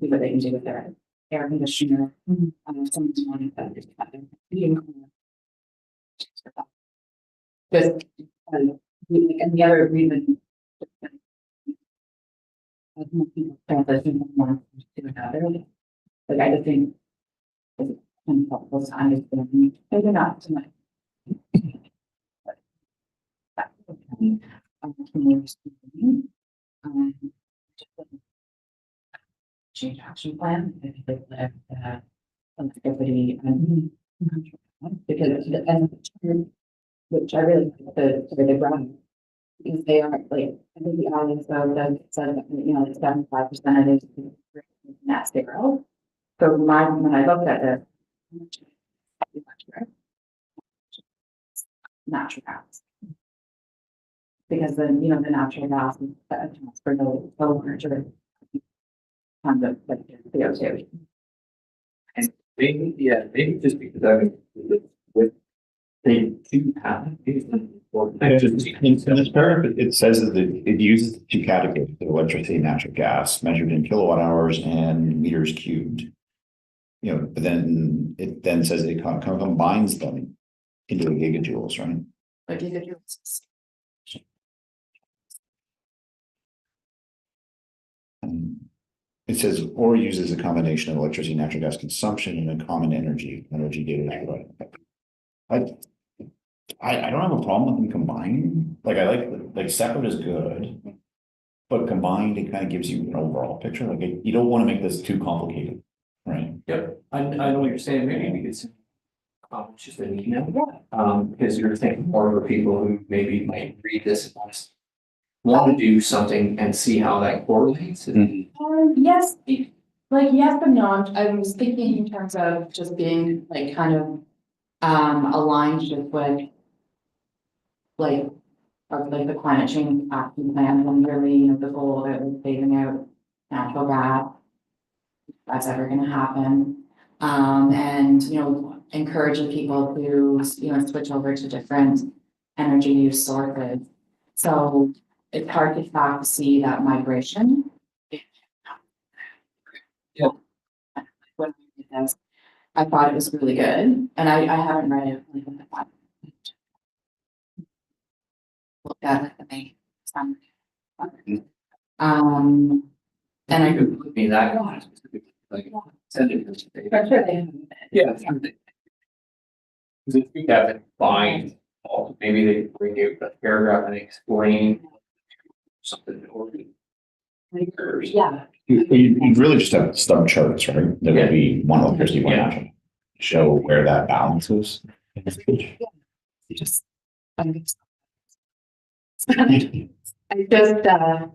See what they can do with their air conditioner, someone's wanting that, just have them heating cool. Just, and the other reason. As more people transition from one to another, like I just think. It's kind of helpful to understand, maybe not tonight. Change action plan, I think that everybody because and which I really like the ground. Because they are like, I think the audience though does said that, you know, like 75% of it is net zero. So when I looked at it. Natural gas. Because then, you know, the natural gas is for the larger. Kind of like CO2. Maybe, yeah, maybe just because I mean, with, they do have. In this paragraph, it says that it uses the two categories of electricity and natural gas measured in kilowatt hours and meters cubed. You know, but then it then says it combines them into the gigajoules, right? Like gigajoules. It says, or uses a combination of electricity and natural gas consumption and a common energy data. I don't have a problem with them combining. Like I like separate is good, but combined it kind of gives you an overall picture. Like you don't want to make this too complicated, right? Yep, I know what you're saying, maybe because. It's just an email, because you're thinking more for people who maybe might read this and want to do something and see how that correlates. Yes, like yes, but no, I was thinking in terms of just being like kind of aligned with what like or like the climate change action plan and really, you know, the goal of it was phasing out natural gas. If that's ever gonna happen. And you know, encouraging people to, you know, switch over to different energy use sources. So it's hard to stop to see that migration. Yeah. When I read this, I thought it was really good, and I haven't read it. Looked at it, the main summary. And I could put me that on, like, send it. I'm sure they have. Yeah. Because if you have it find, maybe they bring you a paragraph and explain something or. Yeah. You'd really just have stub charts, right? There would be one electricity, one Yeah. natural. Show where that balance is. Just. I just,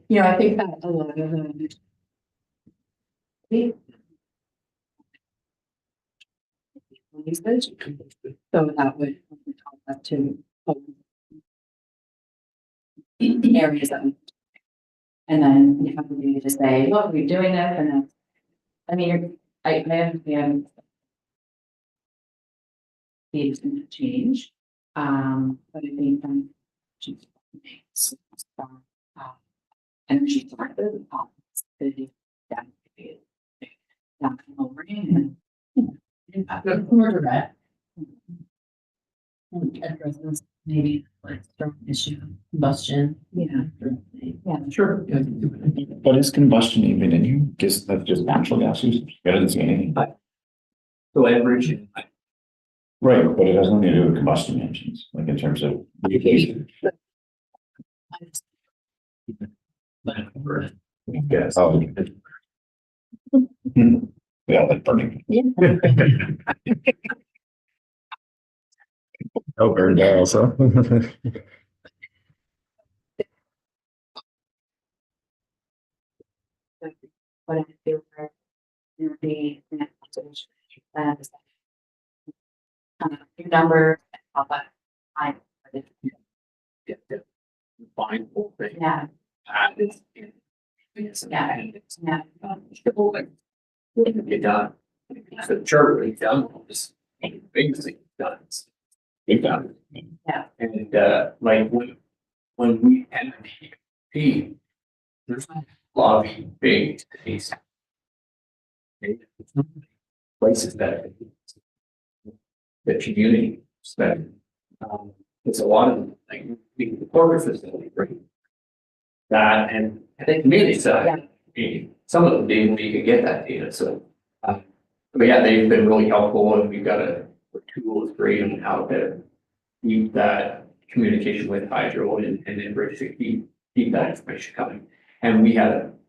you know, I think that a lot of them. Usage, so that would talk that to areas of. And then you have to be to say, look, we're doing this, and then, I mean, I understand. It's going to change, but I think energy sources, that lowering and more direct. Addresses maybe like strong issue, combustion. Yeah. Sure. But is combustion even in here? Guess that's just natural gas usage. It doesn't say anything. So average. Right, but it has nothing to do with combustion engines, like in terms of. Yes. Oh. Yeah, like burning. Oh, burned out also. What I feel for the your number, all that. Fine, whole thing. Yeah. Yeah. Get done. So chart really done, this big thing done. Big done. Yeah. And like when when we had the DEP, there's a lot of big cities. Places that the community spend. It's a lot of like the corporate facility, right? That and the community side, some of them didn't even get that data, so. But yeah, they've been really helpful and we've got a tool is great on how to keep that communication with Hydro and Enbridge to keep that information coming. And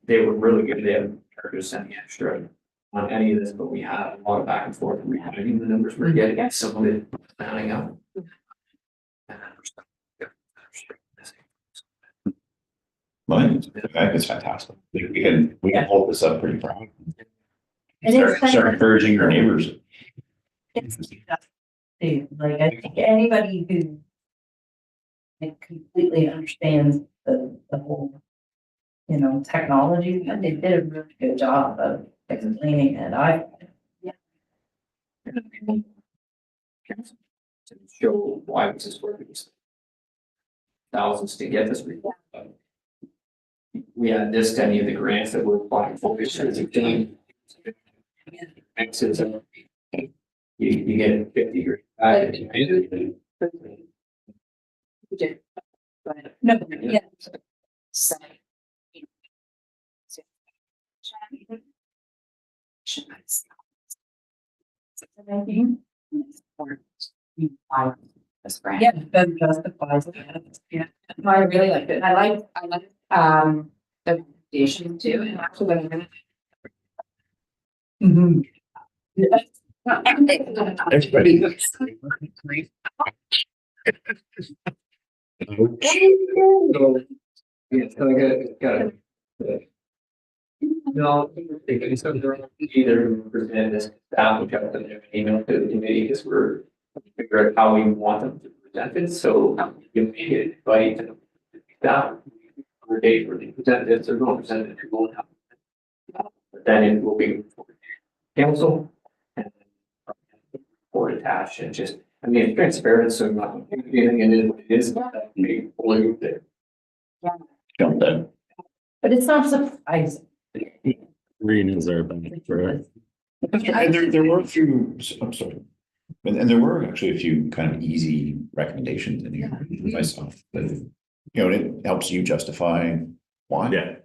they were really good, they haven't charged us any extra on any of this, but we had a lot of back and forth and rehabbing the numbers we're getting, some of it planning out. Well, I think it's fantastic. We can hold this up pretty proud. And Start encouraging our neighbors. Like, I think anybody who like completely understands the whole, technology, and they did a really good job of explaining it. To show why this is working. Thousands to get this report. We had this to any of the grants that we're applying for. Mixes and you get 50 grand. No, yeah. Yeah, that justifies it. Yeah, no, I really liked it. I like the foundation too, and actually when I'm in. Mhm. Everybody. Yeah, so I got no, it's either present this staff, which I've done an email to the committee, because we're figure out how we want them to present it, so you may invite staff on a date where they present this, they're going to present it to go now. But then it will be for council and or attached and just, I mean, it's transparent, so I'm not anything in it, it is maybe blue that. Jump in. But it's not surprising. Green is our benefit for it. And there were a few, I'm sorry. And there were actually a few kind of easy recommendations in here myself, that, it helps you justify why. Yeah.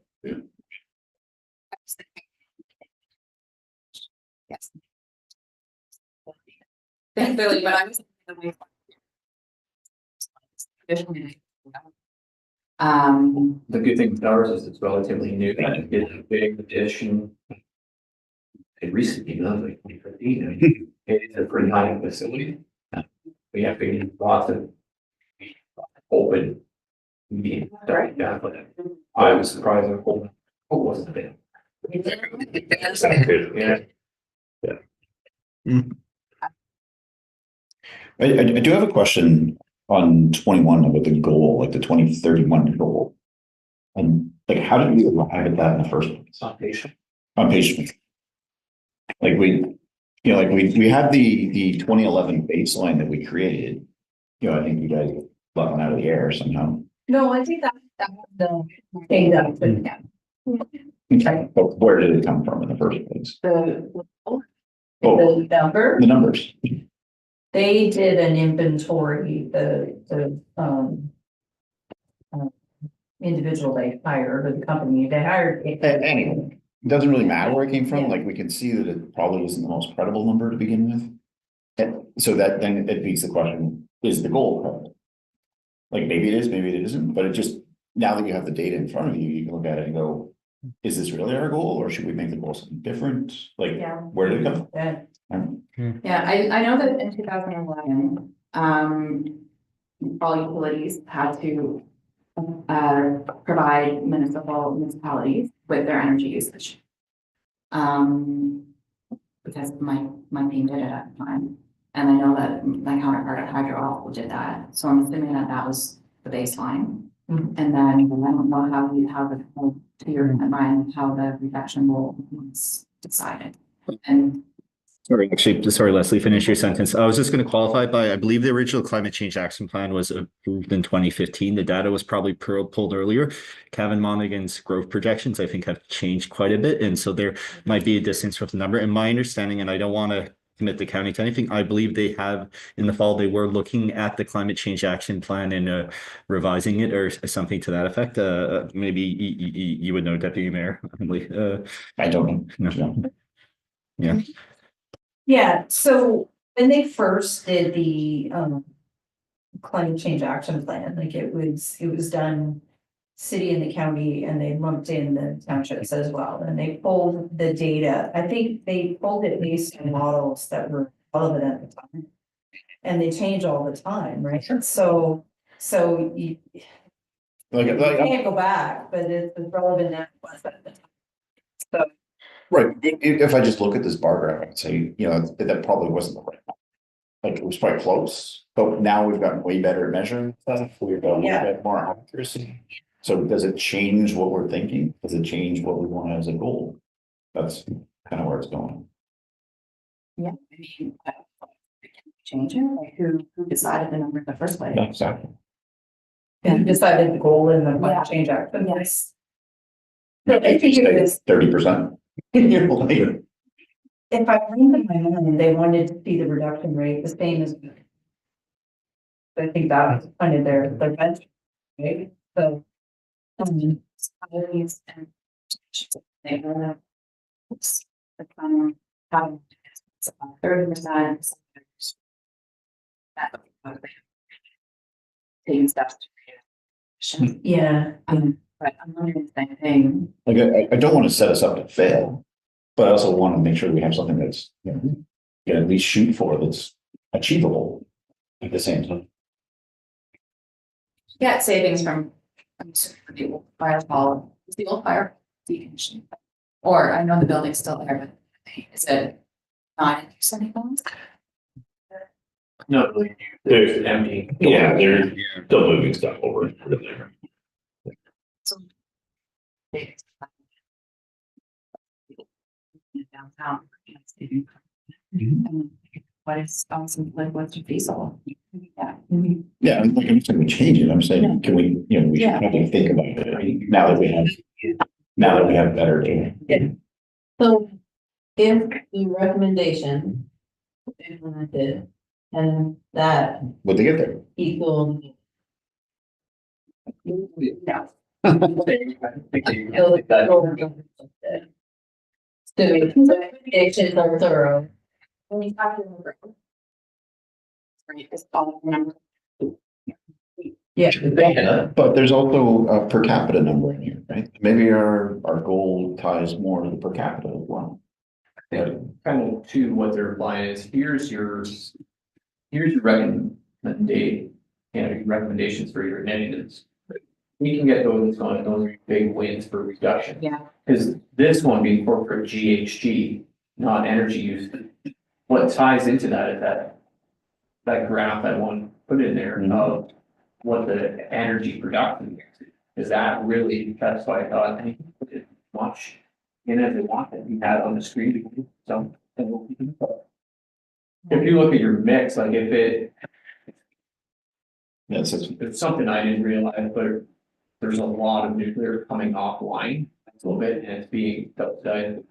Yes. Definitely, but I was. The good thing with ours is it's relatively new, and it's a big addition. It recently, like 2015, I mean, it is a pretty high facility. We have big lots of open. Meeting stuff like that, but I was surprised at what wasn't there. Yeah. I do have a question on 21 about the goal, like the 2031 goal. And like, how did we arrive at that in the first place? On page. Like we had the 2011 baseline that we created. I think you guys left one out of the air somehow. No, I think that was the thing that I put down. Okay, but where did it come from in the first place? The number, The numbers. they did an inventory, the individual they hired, or the company they hired. Anyway, it doesn't really matter where it came from. Like, we can see that it probably isn't the most credible number to begin with. And so that then it begs the question, is the goal credible? Like, maybe it is, maybe it isn't, but it just, now that you have the data in front of you, you can look at it and go, is this really our goal, or should we make the goal something different? Like, Yeah. where did it come Yeah. from? Yeah, I know that in 2011, all utilities had to provide municipalities with their energy usage. Because my team did it at the time, and I know that my counterpart at Hydro also did that, so I'm assuming that was the baseline. Mhm. And then I don't know how the, to your mind, how the reduction will was decided. And Sorry, actually, sorry, Leslie, finish your sentence. I was just going to qualify by, I believe the original climate change action plan was approved in 2015. The data was probably pulled earlier. Kevin Monaghan's growth projections, I think, have changed quite a bit. And so there might be a distance from the number. In my understanding, and I don't want to commit the county to anything, I believe they have in the fall, they were looking at the climate change action plan and revising it or something to that effect. Maybe you would know, Deputy Mayor. I don't know. No. Yeah. Yeah, so when they first did the climate change action plan, like it was done city and the county, and they lumped in the townships as well, and they pulled the data. I think they pulled it based on models that were relevant at the time. And they change all the time, right? So you Like, can't go back, but it's relevant now. At the time. So right, if I just look at this bar graph, I'd say, you know, that probably wasn't the right one. Like, it was quite close, but now we've gotten way better at measuring stuff, we've got a little Yeah. bit more accuracy. So does it change what we're thinking? Does it change what we want as a goal? That's kind of where it's going. Yeah, I mean, change it, like who decided the number in the first place? Exactly. and decided the goal in the Yeah. climate change action. Yes. So I think it was, 30%. Later. if I remember my mind, they wanted to see the reduction rate the same as. I think that was kind of their benchmark, right? So. Salaries and they were the plan how it's about 30%. Taking steps to Yeah. but I'm wondering the same thing. Like, I don't want to set us up to fail, but I also want to make sure we have something that's, you know, we can at least shoot for that's achievable at the same time. Get savings from the old fire hall, is the old fire decommissioning? Or I know the building's still there, but is it not interesting phones? No, there's empty. Yeah, they're still moving stuff over there. Downtown. And what is like what's your diesel? Yeah. Yeah, I'm like, I'm not saying we change it, I'm saying, can we, you know, we should Yeah. probably think about it, right? Now that we have better data. So if the recommendation implemented and that Would they get there? equal. No. So recommendations are thorough. When you talk to them. Right, it's all number. But there's also a per capita number in here, right? Maybe our goal ties more to the per capita as well. Kind of to what their line is, here's your recommendations for your initiatives. We can get those on, those are big wins for reduction. Yeah. Because this one being corporate GHG, not energy use. What ties into that is that graph I want to put in there of what the energy production is. That really, that's why I thought I can put it much in as they want it. We had on the screen, so. If you look at your mix, like if it's something I didn't realize, but there's a lot of nuclear coming offline a little bit, and it's being subsidized with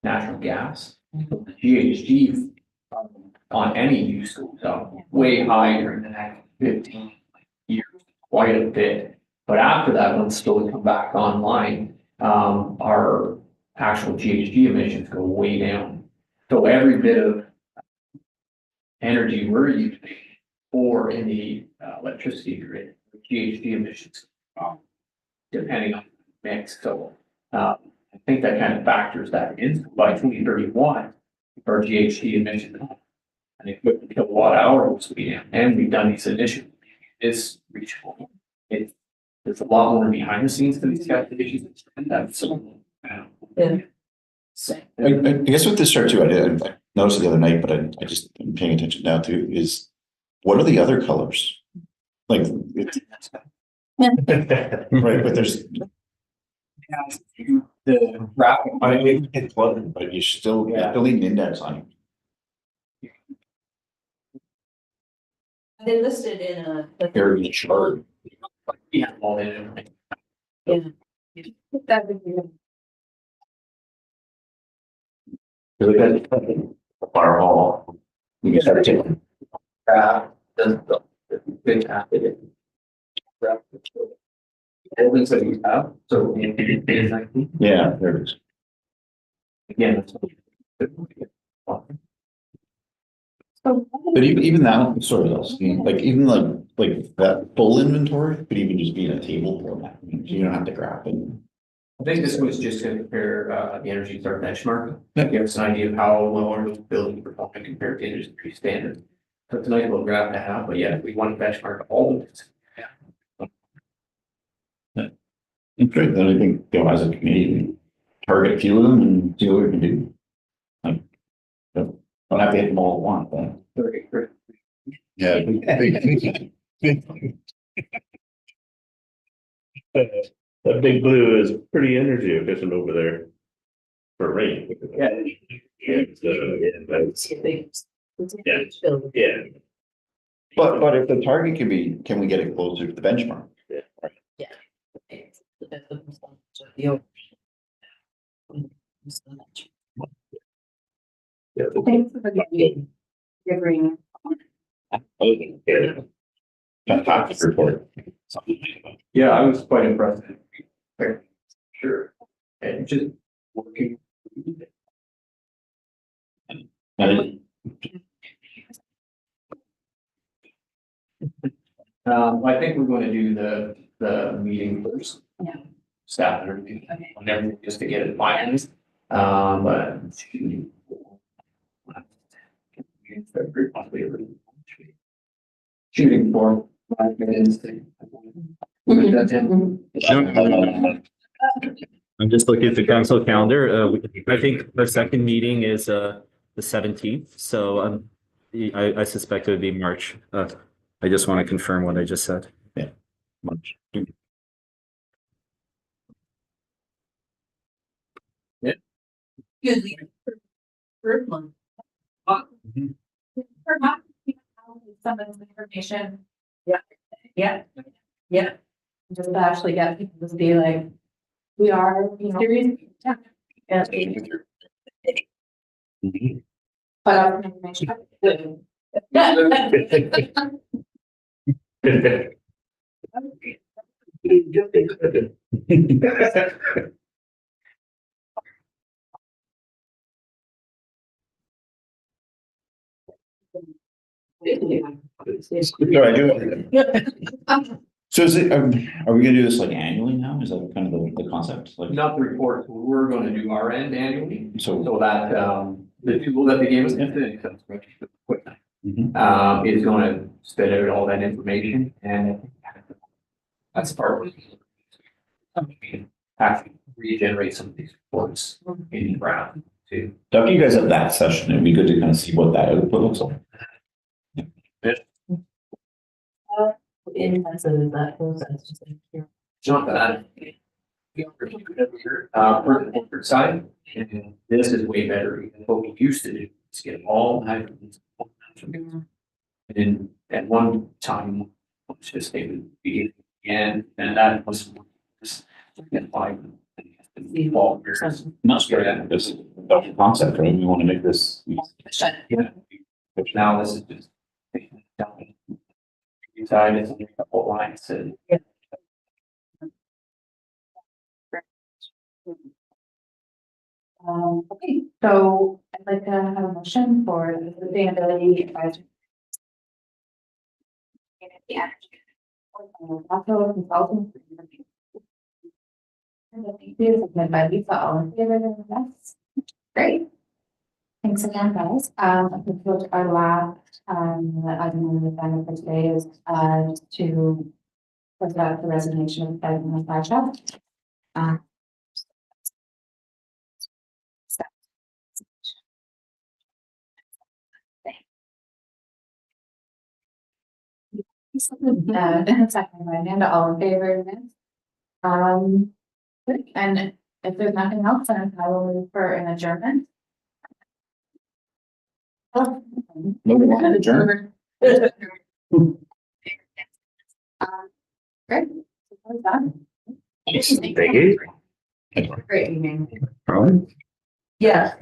natural gas. The GHG on any use goes up way higher in the next 15 years, quite a bit. But after that, once still come back online, our actual GHG emissions go way down. So every bit of energy we're using or in the electricity grid, GHG emissions, depending on the mix. So I think that kind of factors that in. By 2031, our GHG emissions and equipment kilowatt hour will be down, and we've done these initiatives. It's reachable. There's a lot more behind the scenes to these calculations, and that's I guess with this chart too, I noticed it the other night, but I just am paying attention now too, is what are the other colors? Like, right, but there's. the graphic. I mean, it's flooded, but you still need an index on it. They listed in a. Heritage chart. Yeah, all in it. That would be. Really good. Fire hall. You can start taking. The big half of it. Buildings that we have, so in 19, Yeah, there it is. again, that's. But even that, sorry, like even like that full inventory could even just be in a table format. I mean, you don't have to graph it. I think this was just to compare the Energy Star benchmark. Yeah. Give us an idea of how well our buildings performing compared to industry standard. So it's a nice little graph to have, but yeah, if we want to benchmark all of it. It's great. Then I think, you know, as a committee, we target a few of them and see what we can do. Like, don't have to hit them all at once, but. Very good. Yeah. That big blue is pretty energy efficient over there. For rain. Yeah. Yeah, that's, yeah. But if the target can we get it closer to the benchmark? Yeah. Thanks for giving. Yeah. Fantastic report. Yeah, I was quite impressed. Sure. And just working. And I think we're going to do the meeting first. Yeah. Staff and everything, Okay. on everything, just to get it finalized, but. Shooting for 5 minutes. I'm just looking at the council calendar. I think our second meeting is the 17th, so I suspect it would be March. I just want to confirm what I just said. March. Good. First one. Perhaps we can help with some of the information. Yeah. Yeah. Just to actually get people to be like, we are, serious. Yeah. Yeah. Put out some information. No, I do. So is it, are we gonna do this like annually now? Is that kind of the concept? Like, Not the report, we're gonna do our end annually, so. so that, the tool that they gave us, Mhm. is gonna spit out all that information and that's part of it. Actually regenerate some of these reports in Brown too. After you guys have that session, it'd be good to kind of see what that output looks like. Intensive is that process, just like here. It's not that. For the corporate side, and this is way better than what we used to do, is get all hydrants. And at one time, it's just they would be, and that was. Just get 5. Fall years. Not straight at this, that's the concept, right? We want to make this. Yeah. But now this is just. taking it down. Inside is a couple lines and. Okay, so I'd like to have a motion for the sustainability advisory. Also consulting. Thank you, seconded by Lisa, all in favor, yes, great. Thanks again, guys. I think what our last, item on the agenda for today is, to put out the resignation of Kevin Flasha. Second by Amanda, all in favor, yes. Good. And if there's nothing else, then I will move for an adjournment. No, we want to adjourn. Great. Well done. Thank you. Great evening. Probably. Yeah.